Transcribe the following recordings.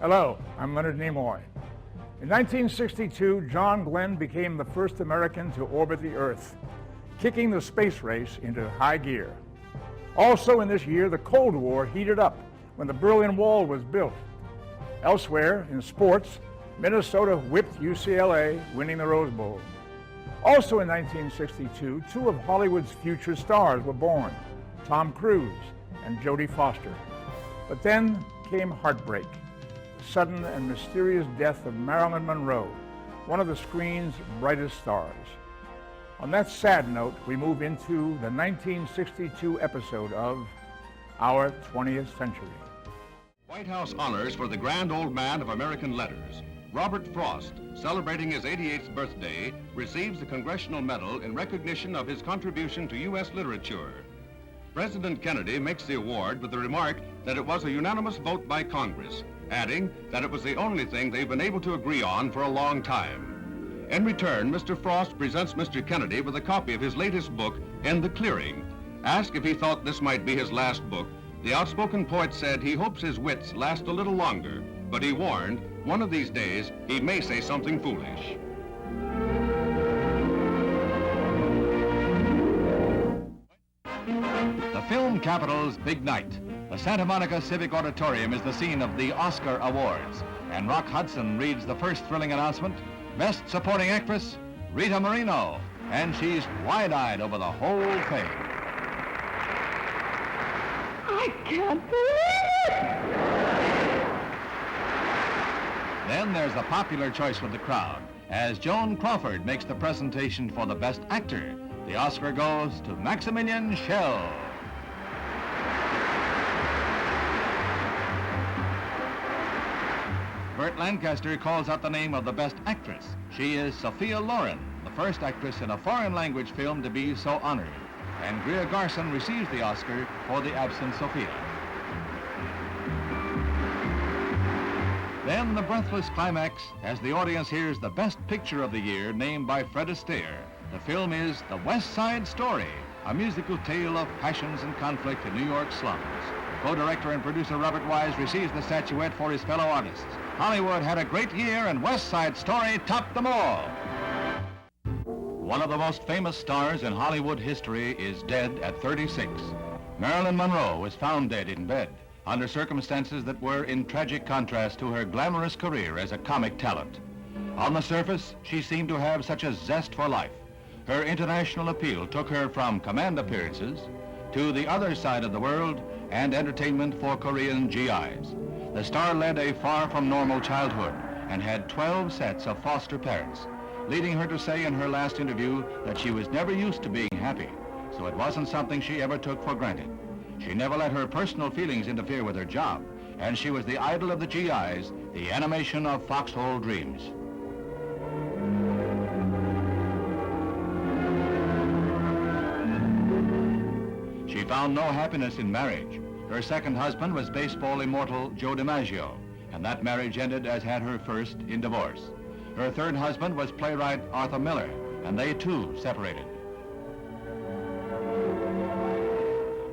Hello, I'm Leonard Nimoy. In 1962, John Glenn became the first American to orbit the Earth, kicking the space race into high gear. Also in this year, the Cold War heated up when the Berlin Wall was built. Elsewhere, in sports, Minnesota whipped UCLA, winning the Rose Bowl. Also in 1962, two of Hollywood's future stars were born, Tom Cruise and Jodie Foster. But then came heartbreak, the sudden and mysterious death of Marilyn Monroe, one of the screen's brightest stars. On that sad note, we move into the 1962 episode of Our 20th Century. White House honors for the grand old man of American letters. Robert Frost, celebrating his 88th birthday, receives the Congressional Medal in recognition of his contribution to U.S. literature. President Kennedy makes the award with the remark that it was a unanimous vote by Congress, adding that it was the only thing they've been able to agree on for a long time. In return, Mr. Frost presents Mr. Kennedy with a copy of his latest book, In the Clearing. Asked if he thought this might be his last book, the outspoken poet said he hopes his wits last a little longer, but he warned, one of these days, he may say something foolish. The film capital's big night. The Santa Monica Civic Auditorium is the scene of the Oscar Awards, and Rock Hudson reads the first thrilling announcement. Best Supporting Actress, Rita Moreno, and she's wide-eyed over the whole thing. I can't believe it! Then there's the popular choice with the crowd, as Joan Crawford makes the presentation for the Best Actor. The Oscar goes to Maximilian Schell. Burt Lancaster calls out the name of the Best Actress. She is Sophia Loren, the first actress in a foreign language film to be so honored. And Greer Garson receives the Oscar for the absent Sophia. Then the breathless climax as the audience hears the Best Picture of the Year named by Fred Astaire. The film is The West Side Story, a musical tale of passions and conflict in New York slums. Co-director and producer Robert Wise receives the statuette for his fellow artists. Hollywood had a great year and West Side Story topped them all. One of the most famous stars in Hollywood history is dead at 36. Marilyn Monroe was found dead in bed under circumstances that were in tragic contrast to her glamorous career as a comic talent. On the surface, she seemed to have such a zest for life. Her international appeal took her from command appearances to the other side of the world and entertainment for Korean GIs. The star led a far from normal childhood and had 12 sets of foster parents, leading her to say in her last interview that she was never used to being happy, so it wasn't something she ever took for granted. She never let her personal feelings interfere with her job, and she was the idol of the GIs, the animation of foxhole dreams. She found no happiness in marriage. Her second husband was baseball immortal Joe DiMaggio, and that marriage ended as had her first in divorce. Her third husband was playwright Arthur Miller, and they too separated.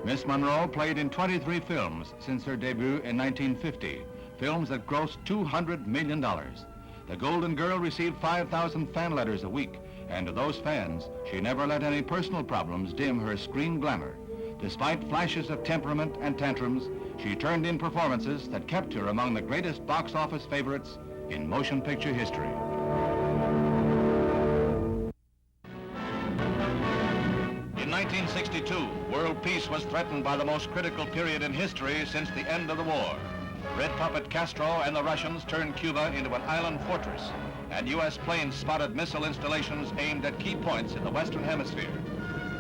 Miss Monroe played in 23 films since her debut in 1950, films that grossed $200 million. The Golden Girl received 5,000 fan letters a week, and to those fans, she never let any personal problems dim her screen glamour. Despite flashes of temperament and tantrums, she turned in performances that kept her among the greatest box office favorites in motion picture history. In 1962, world peace was threatened by the most critical period in history since the end of the war. Red puppet Castro and the Russians turned Cuba into an island fortress, and U.S. planes spotted missile installations aimed at key points in the Western Hemisphere.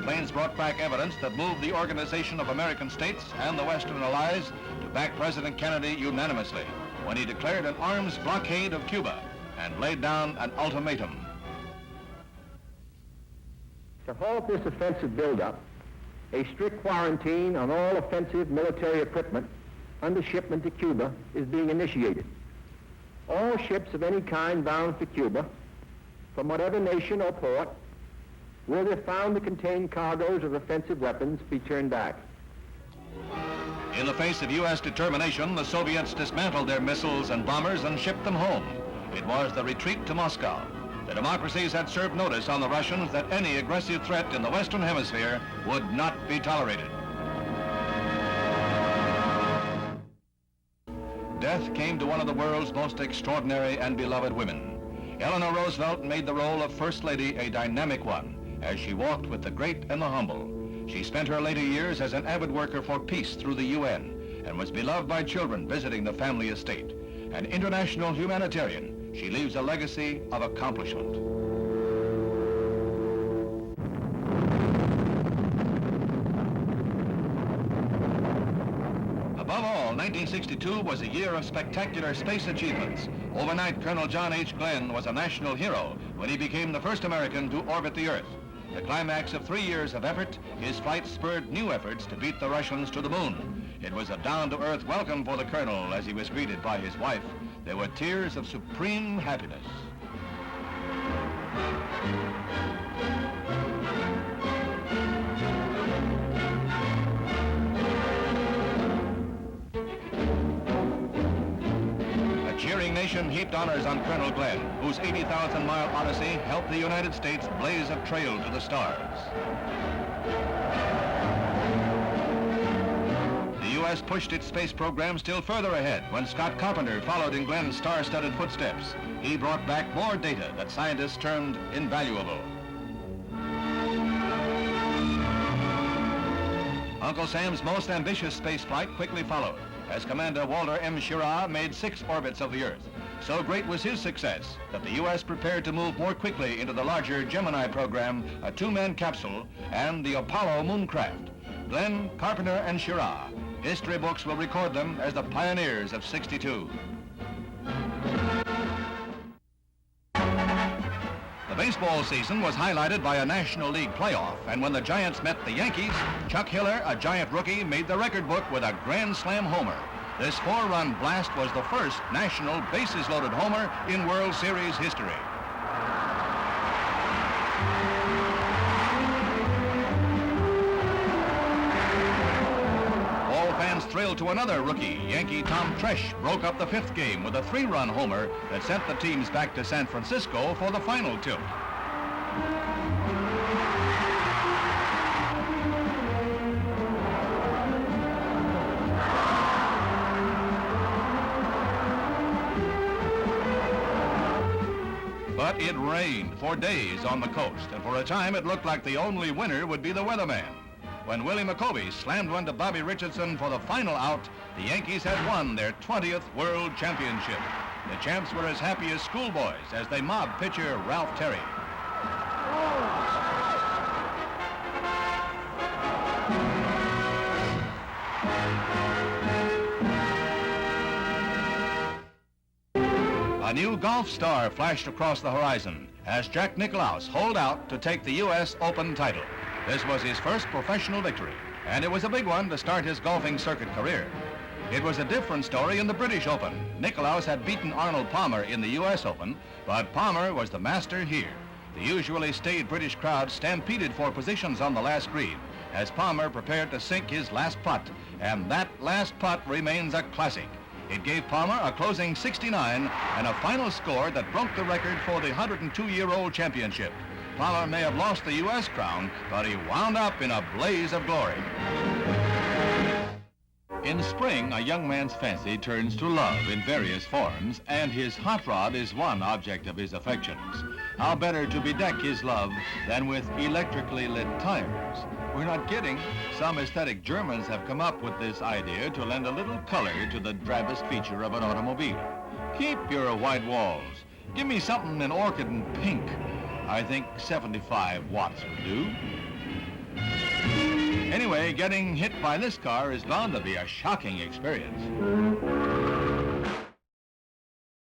Planes brought back evidence that moved the Organization of American States and the Western Allies to back President Kennedy unanimously when he declared an arms blockade of Cuba and laid down an ultimatum. To halt this offensive buildup, a strict quarantine on all offensive military equipment under shipment to Cuba is being initiated. All ships of any kind bound for Cuba, from whatever nation or port, were they found to contain cargoes of offensive weapons, be turned back. In the face of U.S. determination, the Soviets dismantled their missiles and bombers and shipped them home. It was the retreat to Moscow. The democracies had served notice on the Russians that any aggressive threat in the Western Hemisphere would not be tolerated. Death came to one of the world's most extraordinary and beloved women. Eleanor Roosevelt made the role of First Lady a dynamic one as she walked with the great and the humble. She spent her later years as an avid worker for peace through the UN and was beloved by children visiting the family estate. An international humanitarian, she leaves a legacy of accomplishment. Above all, 1962 was a year of spectacular space achievements. Overnight, Colonel John H. Glenn was a national hero when he became the first American to orbit the Earth. The climax of 3 years of effort, his flight spurred new efforts to beat the Russians to the moon. It was a down-to-earth welcome for the colonel as he was greeted by his wife. There were tears of supreme happiness. A cheering nation heaped honors on Colonel Glenn, whose 80,000-mile odyssey helped the United States blaze a trail to the stars. The U.S. pushed its space program still further ahead when Scott Carpenter followed in Glenn's star-studded footsteps. He brought back more data that scientists termed invaluable. Uncle Sam's most ambitious space flight quickly followed, as Commander Walter M. Schirra made 6 orbits of the Earth. So great was his success that the U.S. prepared to move more quickly into the larger Gemini program, a 2-man capsule, and the Apollo mooncraft. Glenn, Carpenter, and Schirra. History books will record them as the pioneers of '62. The baseball season was highlighted by a National League playoff, and when the Giants met the Yankees, Chuck Hiller, a Giant rookie, made the record book with a grand slam homer. This 4-run blast was the first national bases-loaded homer in World Series history. All fans thrilled to another rookie. Yankee Tom Tresh broke up the 5th game with a 3-run homer that sent the teams back to San Francisco for the final tilt. But it rained for days on the coast, and for a time it looked like the only winner would be the weatherman. When Willie McCovey slammed one to Bobby Richardson for the final out, the Yankees had won their 20th World Championship. The champs were as happy as schoolboys as they mobbed pitcher Ralph Terry. A new golf star flashed across the horizon as Jack Nicklaus holed out to take the U.S. Open title. This was his first professional victory, and it was a big one to start his golfing circuit career. It was a different story in the British Open. Nicklaus had beaten Arnold Palmer in the U.S. Open, but Palmer was the master here. The usually staid British crowd stampeded for positions on the last green as Palmer prepared to sink his last putt, and that last putt remains a classic. It gave Palmer a closing 69 and a final score that broke the record for the 102-year-old championship. Palmer may have lost the U.S. crown, but he wound up in a blaze of glory. In spring, a young man's fancy turns to love in various forms, and his hot rod is one object of his affections. How better to bedeck his love than with electrically lit tires? We're not kidding. Some aesthetic Germans have come up with this idea to lend a little color to the drabbest feature of an automobile. Keep your white walls. Give me something in orchid and pink. I think 75 watts would do. Anyway, getting hit by this car is bound to be a shocking experience.